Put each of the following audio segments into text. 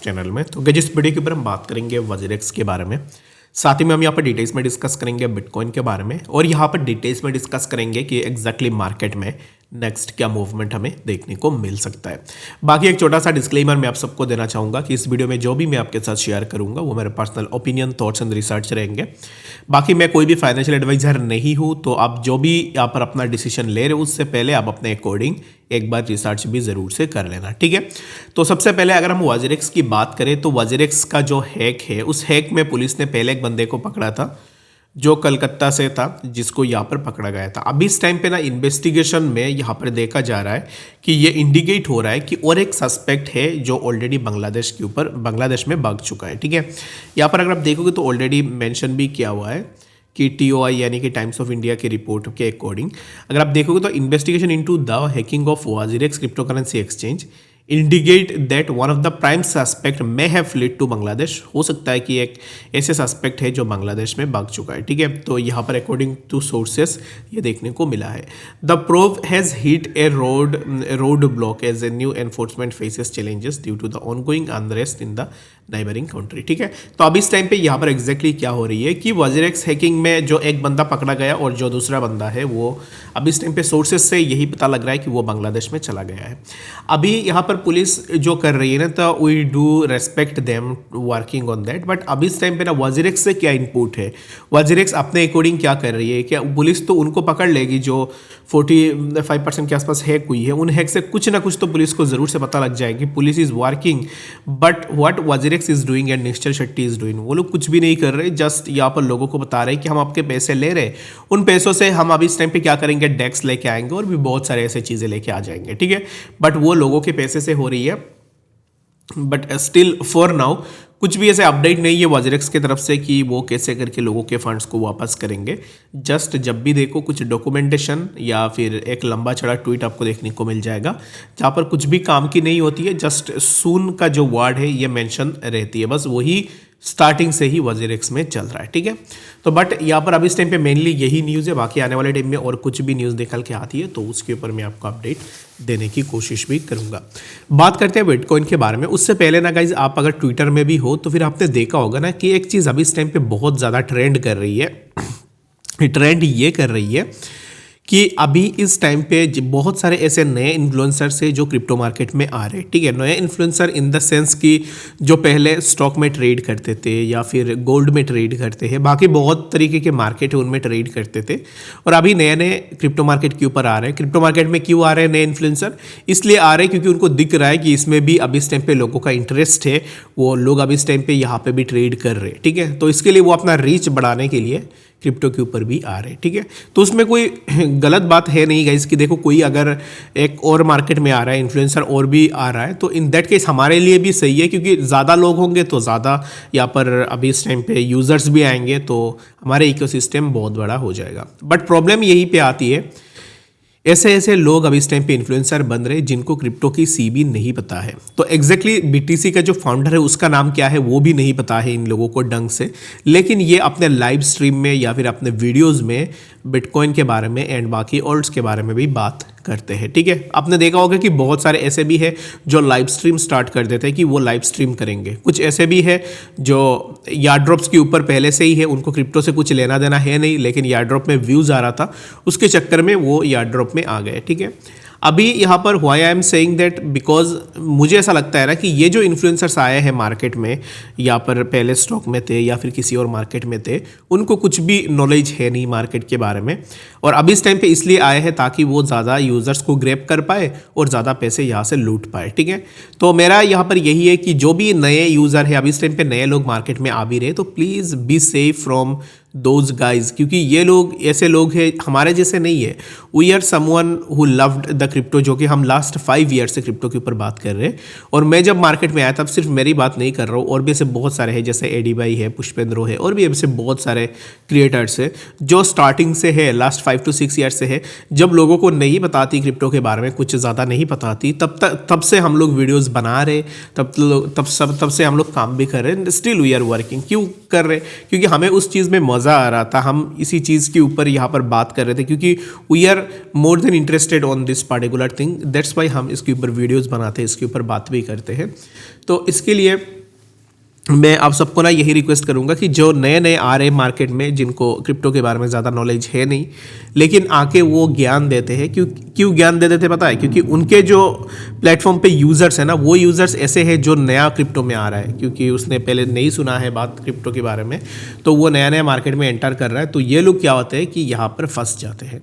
Channel में। तो जिस वीडियो के ऊपर हम बात करेंगे वजीरेक्स के बारे में, साथ ही में हम यहाँ पर डिटेल्स में डिस्कस करेंगे बिटकॉइन के बारे में, और यहाँ पर डिटेल्स में डिस्कस करेंगे कि एग्जैक्टली मार्केट में नेक्स्ट क्या मूवमेंट हमें देखने को मिल सकता है। बाकी एक छोटा सा डिस्क्लेमर मैं आप सबको देना चाहूँगा कि इस वीडियो में जो भी मैं आपके साथ शेयर करूँगा वो मेरे personal opinion, thoughts and research रहेंगे। बाकी मैं कोई भी फाइनेंशियल एडवाइजर नहीं हूँ, तो आप जो भी यहाँ पर अपना डिसीजन ले रहे हो उससे पहले आप अपने अकॉर्डिंग एक बार रिसर्च भी ज़रूर से कर लेना, ठीक है। तो सबसे पहले अगर हम वजीरेक्स की बात करें तो वजीरेक्स का जो हैक है, उस हैक में पुलिस ने पहले एक बंदे को पकड़ा था जो कलकत्ता से था, जिसको यहाँ पर पकड़ा गया था। अभी इस टाइम पे ना इन्वेस्टिगेशन में यहाँ पर देखा जा रहा है कि ये इंडिकेट हो रहा है कि और एक सस्पेक्ट है जो ऑलरेडी बांग्लादेश में भाग चुका है, ठीक है। यहाँ पर अगर आप देखोगे तो ऑलरेडी मेंशन भी किया हुआ है कि TOI यानी कि टाइम्स ऑफ इंडिया की रिपोर्ट के अकॉर्डिंग अगर आप देखोगे तो investigation into the hacking of WazirX crypto currency exchange indicate that one of the prime suspect may have fled to Bangladesh. हो सकता है कि एक ऐसे सस्पेक्ट है जो बांग्लादेश में भाग चुका है, ठीक है। तो यहाँ पर अकॉर्डिंग टू सोर्सेस ये देखने को मिला है। The probe has hit a roadblock as a new enforcement faces challenges due to the ongoing unrest in the neighbouring country, ठीक है। तो अब इस टाइम पे यहाँ पर एग्जैक्टली क्या हो रही है कि वजीरेक्स हैकिंग में जो एक बंदा पकड़ा गया और जो दूसरा बंदा है वो अब इस टाइम पे सोर्सेस से यही पता लग रहा है कि वो बांग्लादेश में चला गया है। अभी यहाँ पर पुलिस जो कर रही है ना, तो we do respect them working on that, but अभी इस टाइम पे ना वजीरेक्स से क्या इनपुट है, वजीरेक्स अपने अकॉर्डिंग क्या कर रही है। क्या पुलिस तो उनको पकड़ लेगी जो 45% के आसपास हैक हुई है, उन हैक से कुछ ना कुछ तो पुलिस को जरूर से पता लग जाएगी। Police is working, but what WazirX is doing and Nischal Shetty is doing, वो लोग कुछ भी नहीं कर रहे, जस्ट यहाँ पर लोगों को बता रहे हैं कि हम आपके पैसे ले रहे हैं, उन पैसों से हम अभी इस टाइम पे क्या करेंगे, डेक्स लेके आएंगे और भी बहुत सारे ऐसे चीज़ें लेके आ जाएंगे, ठीक है। बट वो लोगों के पैसे से हो रही है, बट स्टिल फॉर नाउ कुछ भी ऐसे अपडेट नहीं है वजीरेक्स की तरफ से कि वो कैसे करके लोगों के फंड्स को वापस करेंगे। जस्ट जब भी देखो कुछ डॉक्यूमेंटेशन या फिर एक लंबा चढ़ा ट्वीट आपको देखने को मिल जाएगा जहाँ पर कुछ भी काम की नहीं होती है, जस्ट सून का जो वर्ड है ये मेंशन रहती है, बस वही स्टार्टिंग से ही वजीरेक्स में चल रहा है, ठीक है। तो बट यहाँ पर अभी इस टाइम पे मेनली यही न्यूज़ है, बाकी आने वाले टाइम में और कुछ भी न्यूज़ निकल के आती है तो उसके ऊपर मैं आपको अपडेट देने की कोशिश भी करूँगा। बात करते हैं बिटकॉइन के बारे में। उससे पहले ना गाइज, आप अगर ट्विटर में भी हो तो फिर आपने देखा होगा ना कि एक चीज़ अभी इस टाइम पे बहुत ज़्यादा ट्रेंड कर रही है। ट्रेंड ये कर रही है कि अभी इस टाइम पे बहुत सारे ऐसे नए इन्फ्लुएंसर्स हैं जो क्रिप्टो मार्केट में आ रहे हैं, ठीक है। नए इन्फ्लुएंसर इन द सेंस कि जो पहले स्टॉक में ट्रेड करते थे या फिर गोल्ड में ट्रेड करते हैं, बाकी बहुत तरीके के मार्केट है उनमें ट्रेड करते थे, और अभी नए नए क्रिप्टो मार्केट के ऊपर आ रहे हैं। क्रिप्टो मार्केट में क्यों आ रहे हैं नए इन्फ्लुएंसर? इसलिए आ रहे हैं क्योंकि उनको दिख रहा है कि इसमें भी अभी इस टाइम पे लोगों का इंटरेस्ट है, वो लोग अभी इस टाइम पे यहाँ पे भी ट्रेड कर रहे हैं, ठीक है। तो इसके लिए वो अपना रीच बढ़ाने के लिए क्रिप्टो के ऊपर भी आ रहे हैं, ठीक है। तो उसमें कोई गलत बात है नहीं गाइस कि देखो कोई अगर एक और मार्केट में आ रहा है इन्फ्लुएंसर और भी आ रहा है तो इन दैट केस हमारे लिए भी सही है, क्योंकि ज़्यादा लोग होंगे तो ज़्यादा यहाँ पर अभी इस टाइम पे यूज़र्स भी आएंगे तो हमारे इकोसिस्टम बहुत बड़ा हो जाएगा। बट प्रॉब्लम यहीं पे आती है, ऐसे ऐसे लोग अभी इस टाइम पे इन्फ्लुएंसर बन रहे हैं जिनको क्रिप्टो की CB नहीं पता है। तो एग्जैक्टली BTC का जो फाउंडर है उसका नाम क्या है वो भी नहीं पता है इन लोगों को ढंग से, लेकिन ये अपने लाइव स्ट्रीम में या फिर अपने वीडियोस में बिटकॉइन के बारे में एंड बाकी ऑल्ट्स के बारे में भी बात करते हैं, ठीक है। आपने देखा होगा कि बहुत सारे ऐसे भी है जो लाइव स्ट्रीम स्टार्ट कर देते हैं कि वो लाइव स्ट्रीम करेंगे। कुछ ऐसे भी है जो यारड्रॉप्स के ऊपर पहले से ही है, उनको क्रिप्टो से कुछ लेना देना है नहीं, लेकिन यारड्रॉप में व्यूज़ आ रहा था उसके चक्कर में वो यारड्रॉप में आ गए, ठीक है। अभी यहाँ पर why I am saying that because मुझे ऐसा लगता है ना कि ये जो इन्फ्लुएंसर्स आए हैं मार्केट में, यहाँ पर पहले स्टॉक में थे या फिर किसी और मार्केट में थे, उनको कुछ भी नॉलेज है नहीं मार्केट के बारे में, और अभी इस टाइम पे इसलिए आए हैं ताकि वो ज़्यादा यूज़र्स को ग्रैब कर पाए और ज़्यादा पैसे यहाँ से लूट पाए, ठीक है। तो मेरा यहाँ पर यही है कि जो भी नए यूज़र है अभी इस टाइम पे नए लोग मार्केट में आ भी रहे तो please be safe from those guys, क्योंकि ये लोग ऐसे लोग हैं हमारे जैसे नहीं है। We are someone who loved the crypto, जो कि हम लास्ट 5 ईयर से क्रिप्टो के ऊपर बात कर रहे हैं। और मैं जब मार्केट में आया तब सिर्फ मेरी बात नहीं कर रहा हूँ, और भी ऐसे बहुत सारे हैं जैसे एडी भाई है, पुष्पेंद्रो है, और भी ऐसे बहुत सारे क्रिएटर्स है जो स्टार्टिंग से है, लास्ट 5 to 6 ईयर से है। जब लोगों को नहीं बताती क्रिप्टो के बारे में, कुछ ज़्यादा नहीं बताती, तब से हम लोग वीडियोज़ बना रहे, तब से हम लोग काम भी कर रहे हैं। Still we are working. क्यों कर रहे? क्योंकि हमें उस चीज़ में मज़ा मज़ा आ रहा था, हम इसी चीज़ के ऊपर यहाँ पर बात कर रहे थे क्योंकि we are more than interested on this particular thing, that's why हम इसके ऊपर वीडियोस बनाते हैं, इसके ऊपर बात भी करते हैं। तो इसके लिए मैं आप सबको ना यही रिक्वेस्ट करूंगा कि जो नए नए आ रहे मार्केट में, जिनको क्रिप्टो के बारे में ज़्यादा नॉलेज है नहीं, लेकिन आके वो ज्ञान देते हैं। क्यों ज्ञान दे देते हैं पता है? क्योंकि उनके जो प्लेटफॉर्म पे यूज़र्स हैं ना, वो यूज़र्स ऐसे हैं जो नया क्रिप्टो में आ रहा है, क्योंकि उसने पहले नहीं सुना है बात क्रिप्टो के बारे में, तो वो नया नया मार्केट में एंटर कर रहा है। तो ये लोग क्या होते हैं कि यहाँ पर फंस जाते हैं।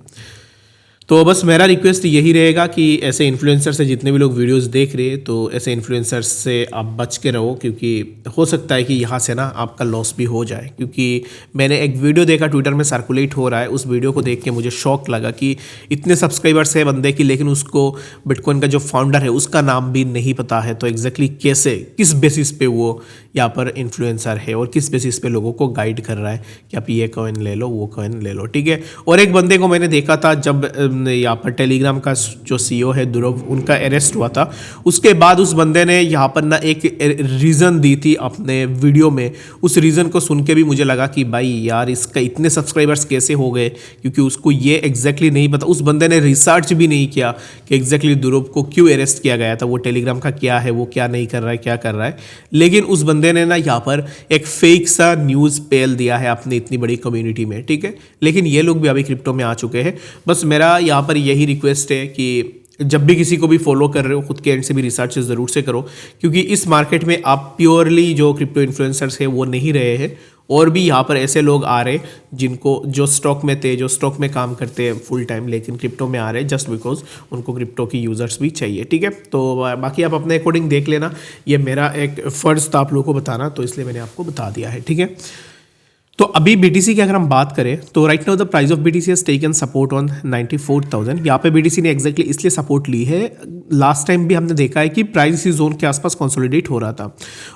तो बस मेरा रिक्वेस्ट यही रहेगा कि ऐसे इन्फ्लुएंसर से जितने भी लोग वीडियोस देख रहे हैं, तो ऐसे इन्फ्लुएंसर्स से आप बच के रहो, क्योंकि हो सकता है कि यहाँ से ना आपका लॉस भी हो जाए। क्योंकि मैंने एक वीडियो देखा, ट्विटर में सर्कुलेट हो रहा है, उस वीडियो को देख के मुझे शौक लगा कि इतने सब्सक्राइबर्स है बंदे की, लेकिन उसको बिटकॉइन का जो फाउंडर है उसका नाम भी नहीं पता है। तो एग्जैक्टली कैसे, किस बेसिस पे वो यहाँ पर इन्फ्लुएंसर है और किस बेसिस पे लोगों को गाइड कर रहा है कि आप ये कॉइन ले लो, वो कॉइन ले लो, ठीक है। और एक बंदे को मैंने देखा था जब यहाँ पर टेलीग्राम का जो सीईओ है ध्रुव, उनका अरेस्ट हुआ था, उसके बाद उस बंदे ने यहाँ पर ना एक रीज़न दी थी अपने वीडियो में। उस रीज़न को सुन के भी मुझे लगा कि भाई यार इसका इतने सब्सक्राइबर्स कैसे हो गए, क्योंकि उसको ये एग्जैक्टली नहीं पता। उस बंदे ने रिसर्च भी नहीं किया कि एग्जैक्टली ध्रुव को क्यों अरेस्ट किया गया था, वो टेलीग्राम का क्या है, वो क्या नहीं कर रहा है, क्या कर रहा है। लेकिन उस बंदे ने ना यहाँ पर एक फेक सा न्यूज़ पेल दिया है अपनी इतनी बड़ी कम्युनिटी में, ठीक है। लेकिन ये लोग भी अभी क्रिप्टो में आ चुके हैं। बस मेरा यहाँ पर यही रिक्वेस्ट है कि जब भी किसी को भी फॉलो कर रहे हो, खुद के एंड से भी रिसर्च ज़रूर से करो, क्योंकि इस मार्केट में आप प्योरली जो क्रिप्टो इन्फ्लुएंसर्स हैं वो नहीं रहे हैं, और भी यहाँ पर ऐसे लोग आ रहे जिनको, जो स्टॉक में थे, जो स्टॉक में काम करते हैं फुल टाइम, लेकिन क्रिप्टो में आ रहे जस्ट बिकॉज उनको क्रिप्टो की यूज़र्स भी चाहिए, ठीक है। तो बाकी आप अपने अकॉर्डिंग देख लेना, ये मेरा एक फ़र्ज़ था आप लोगों को बताना, तो इसलिए मैंने आपको बता दिया है, ठीक है। तो अभी BTC की अगर हम बात करें तो right now the price of BTC has taken support on 94,000। यहाँ पे BTC ने एग्जैक्टली इसलिए सपोर्ट ली है, लास्ट टाइम भी हमने देखा है कि प्राइस इसी जोन के आसपास कंसोलिडेट हो रहा था,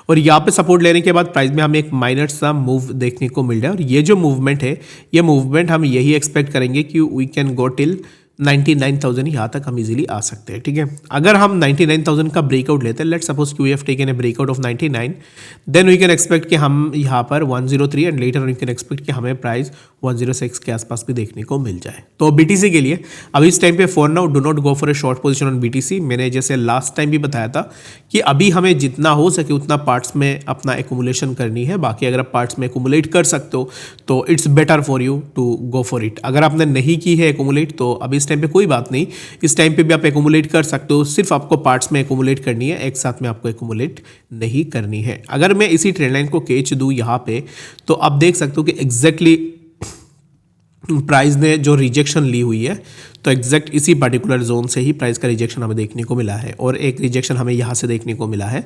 और यहाँ पे सपोर्ट लेने के बाद प्राइस में हमें एक माइनर सा मूव देखने को मिल रहा है। और ये जो मूवमेंट है, ये मूवमेंट हम यही एक्सपेक्ट करेंगे कि वी कैन गो टिल 99,000, यहाँ तक हम इजीली आ सकते हैं, ठीक है। अगर हम 99,000 का ब्रेकआउट लेते हैं, लेट्स सपोज कि we have taken a breakout of 99, then we can expect कि हम यहाँ पर 103 and later we can expect कि हमें प्राइस 106 के आसपास भी देखने को मिल जाए। तो BTC के लिए अभी इस टाइम पे for now do not go for a short position on BTC। मैंने जैसे लास्ट टाइम भी बताया था कि अभी हमें जितना हो सके उतना पार्ट्स में अपना एक्यूमुलेशन करनी है। बाकी अगर आप पार्ट्स में एक्यूमुलेट कर सकते हो तो it's better for you to go for it. अगर आपने नहीं की है एक्यूमुलेट तो अभी इस टाइम पे कोई बात नहीं, इस टाइम पे भी आप एक्यूमुलेट कर सकते हो, सिर्फ आपको पार्ट्स में एक्यूमुलेट करनी है, एक साथ में आपको एक्यूमुलेट नहीं करनी है। अगर मैं इसी ट्रेंड लाइन को खींच दूं यहाँ पे, तो आप देख सकते हो कि एग्जैक्टली प्राइस ने जो रिजेक्शन ली हुई है, तो एग्जैक्ट इसी पर्टिकुलर जोन से ही प्राइस का रिजेक्शन हमें देखने को मिला है, और एक रिजेक्शन हमें यहाँ से देखने को मिला है।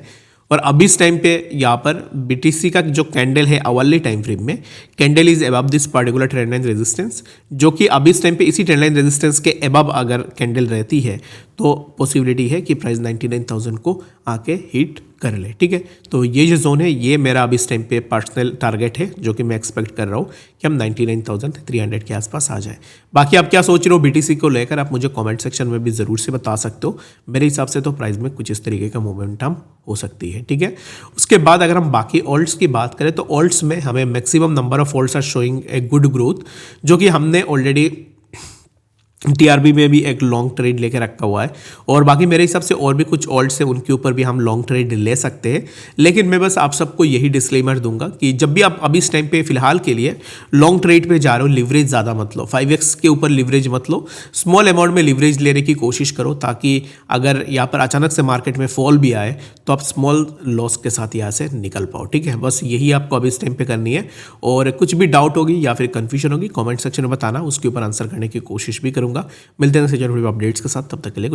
और अभी इस टाइम पे यहाँ पर BTC का जो कैंडल है अवर्ली टाइम फ्रेम में, candle is above this particular trend line resistance, जो कि अभी इस टाइम पे इसी ट्रेंड लाइन रेजिस्टेंस के अबव अगर कैंडल रहती है तो पॉसिबिलिटी है कि प्राइस 99,000 को आके हिट कर ले, ठीक है। तो ये जो जोन है, ये मेरा अभी इस टाइम पे पर्सनल टारगेट है, जो कि मैं एक्सपेक्ट कर रहा हूँ कि हम 99,300 के आसपास आ जाए। बाकी आप क्या सोच रहे हो BTC को लेकर, आप मुझे कमेंट सेक्शन में भी ज़रूर से बता सकते हो। मेरे हिसाब से तो प्राइस में कुछ इस तरीके का मोमेंटम हो सकती है, ठीक है। उसके बाद अगर हम बाकी ऑल्ट्स की बात करें तो ऑल्ट्स में हमें maximum number of alts are showing a good growth, जो कि हमने ऑलरेडी TRB में भी एक लॉन्ग ट्रेड लेके रखा हुआ है, और बाकी मेरे हिसाब से और भी कुछ ऑल्ट्स है उनके ऊपर भी हम लॉन्ग ट्रेड ले सकते हैं। लेकिन मैं बस आप सबको यही डिस्क्लेमर दूंगा कि जब भी आप अभी इस टाइम पे फिलहाल के लिए लॉन्ग ट्रेड पे जा रहे हो, लिवरेज ज़्यादा मत लो, 5x के ऊपर लिवरेज मत लो, स्मॉल अमाउंट में लिवरेज लेने की कोशिश करो, ताकि अगर यहाँ पर अचानक से मार्केट में फॉल भी आए तो आप स्मॉल लॉस के साथ यहाँ से निकल पाओ, ठीक है। बस यही आपको अभी इस टाइम पे करनी है, और कुछ भी डाउट होगी या फिर कन्फ्यूजन होगी कॉमेंट सेक्शन में बताना, उसके ऊपर आंसर करने की कोशिश भी करूँगा। मिलते हैं अपडेट्स के साथ, तब तक के लिए